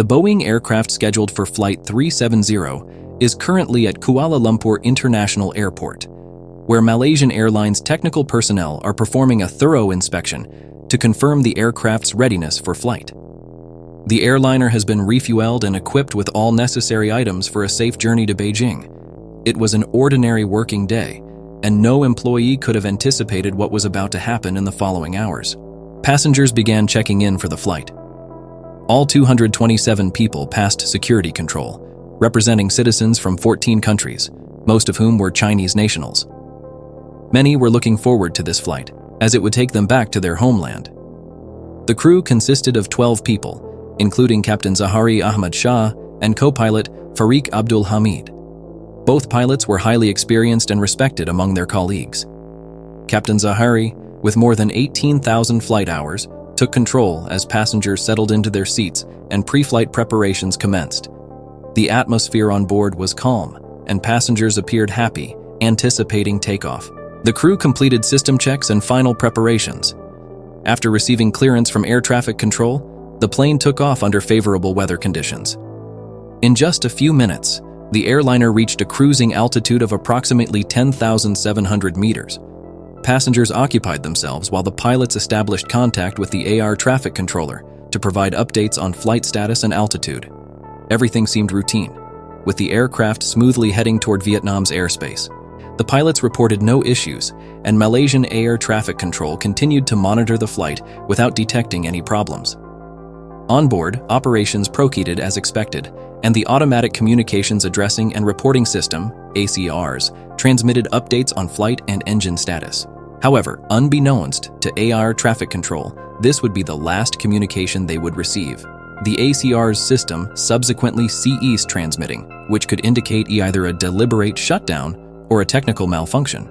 The Boeing aircraft scheduled for Flight 370 is currently at Kuala Lumpur International Airport, where Malaysian Airlines technical personnel are performing a thorough inspection to confirm the aircraft's readiness for flight. The airliner has been refueled and equipped with all necessary items for a safe journey to Beijing. It was an ordinary working day, and no employee could have anticipated what was about to happen in the following hours. Passengers began checking in for the flight. All 227 people passed security control, representing citizens from 14 countries, most of whom were Chinese nationals. Many were looking forward to this flight, as it would take them back to their homeland. The crew consisted of 12 people, including Captain Zahari Ahmad Shah and co-pilot Fariq Abdul Hamid. Both pilots were highly experienced and respected among their colleagues. Captain Zahari, with more than 18,000 flight hours, took control as passengers settled into their seats and pre-flight preparations commenced. The atmosphere on board was calm, and passengers appeared happy, anticipating takeoff. The crew completed system checks and final preparations. After receiving clearance from air traffic control, the plane took off under favorable weather conditions. In just a few minutes, the airliner reached a cruising altitude of approximately 10,700 meters. Passengers occupied themselves while the pilots established contact with the air traffic controller to provide updates on flight status and altitude. Everything seemed routine, with the aircraft smoothly heading toward Vietnam's airspace. The pilots reported no issues, and Malaysian air traffic control continued to monitor the flight without detecting any problems. On board, operations proceeded as expected, and the Automatic Communications Addressing and Reporting System, ACRs, transmitted updates on flight and engine status. However, unbeknownst to air traffic control, this would be the last communication they would receive. The ACR's system subsequently ceased transmitting, which could indicate either a deliberate shutdown or a technical malfunction.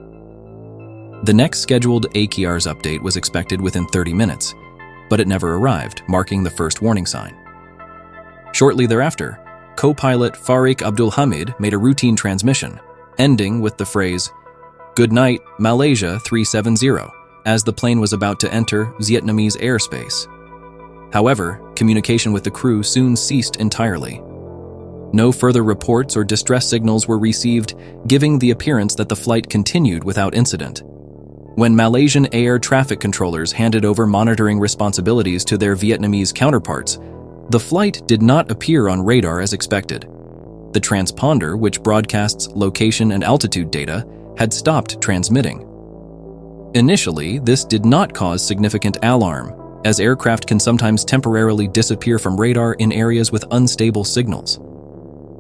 The next scheduled ACR's update was expected within 30 minutes, but it never arrived, marking the first warning sign. Shortly thereafter, co-pilot Fariq Abdul Hamid made a routine transmission, ending with the phrase, "Good night, Malaysia 370, as the plane was about to enter Vietnamese airspace. However, communication with the crew soon ceased entirely. No further reports or distress signals were received, giving the appearance that the flight continued without incident. When Malaysian air traffic controllers handed over monitoring responsibilities to their Vietnamese counterparts, the flight did not appear on radar as expected. The transponder, which broadcasts location and altitude data, had stopped transmitting. Initially, this did not cause significant alarm, as aircraft can sometimes temporarily disappear from radar in areas with unstable signals.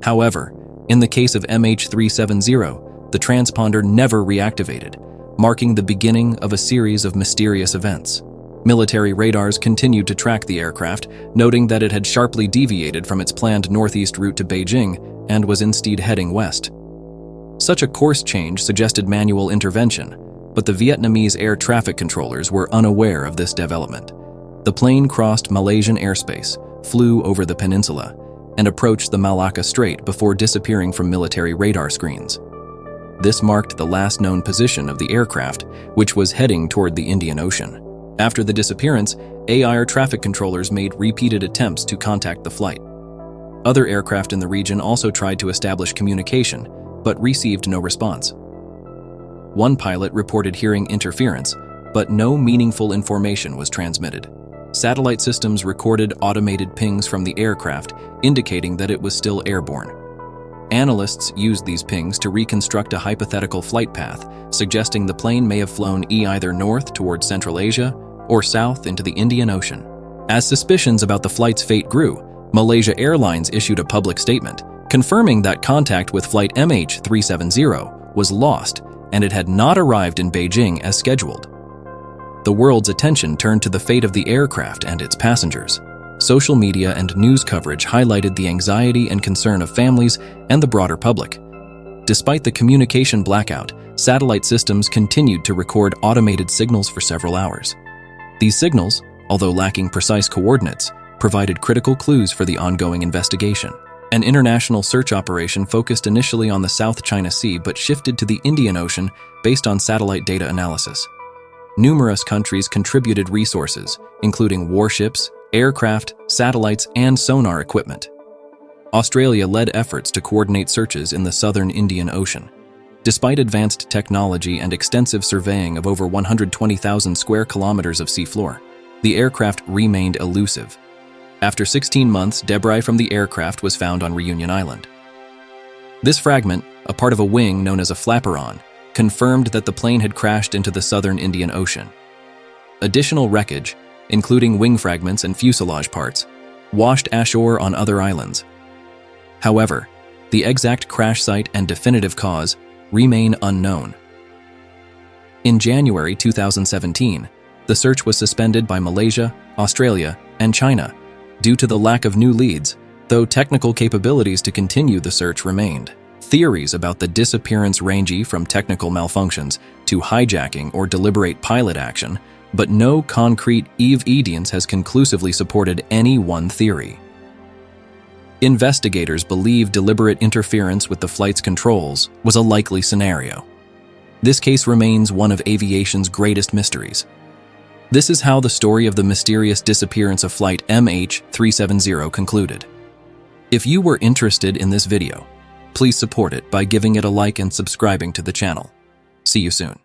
However, in the case of MH370, the transponder never reactivated, marking the beginning of a series of mysterious events. Military radars continued to track the aircraft, noting that it had sharply deviated from its planned northeast route to Beijing and was instead heading west. Such a course change suggested manual intervention, but the Vietnamese air traffic controllers were unaware of this development. The plane crossed Malaysian airspace, flew over the peninsula, and approached the Malacca Strait before disappearing from military radar screens. This marked the last known position of the aircraft, which was heading toward the Indian Ocean. After the disappearance, air traffic controllers made repeated attempts to contact the flight. Other aircraft in the region also tried to establish communication, but received no response. One pilot reported hearing interference, but no meaningful information was transmitted. Satellite systems recorded automated pings from the aircraft, indicating that it was still airborne. Analysts used these pings to reconstruct a hypothetical flight path, suggesting the plane may have flown either north towards Central Asia or south into the Indian Ocean. As suspicions about the flight's fate grew, Malaysia Airlines issued a public statement, confirming that contact with flight MH370 was lost and it had not arrived in Beijing as scheduled. The world's attention turned to the fate of the aircraft and its passengers. Social media and news coverage highlighted the anxiety and concern of families and the broader public. Despite the communication blackout, satellite systems continued to record automated signals for several hours. These signals, although lacking precise coordinates, provided critical clues for the ongoing investigation. An international search operation focused initially on the South China Sea but shifted to the Indian Ocean based on satellite data analysis. Numerous countries contributed resources, including warships, aircraft, satellites, and sonar equipment. Australia led efforts to coordinate searches in the southern Indian Ocean. Despite advanced technology and extensive surveying of over 120,000 square kilometers of seafloor, the aircraft remained elusive. After 16 months, debris from the aircraft was found on Reunion Island. This fragment, a part of a wing known as a flaperon, confirmed that the plane had crashed into the southern Indian Ocean. Additional wreckage, including wing fragments and fuselage parts, washed ashore on other islands. However, the exact crash site and definitive cause remain unknown. In January 2017, the search was suspended by Malaysia, Australia, and China due to the lack of new leads, though technical capabilities to continue the search remained. Theories about the disappearance range from technical malfunctions to hijacking or deliberate pilot action, but no concrete evidence has conclusively supported any one theory. Investigators believe deliberate interference with the flight's controls was a likely scenario. This case remains one of aviation's greatest mysteries. This is how the story of the mysterious disappearance of Flight MH370 concluded. If you were interested in this video, please support it by giving it a like and subscribing to the channel. See you soon.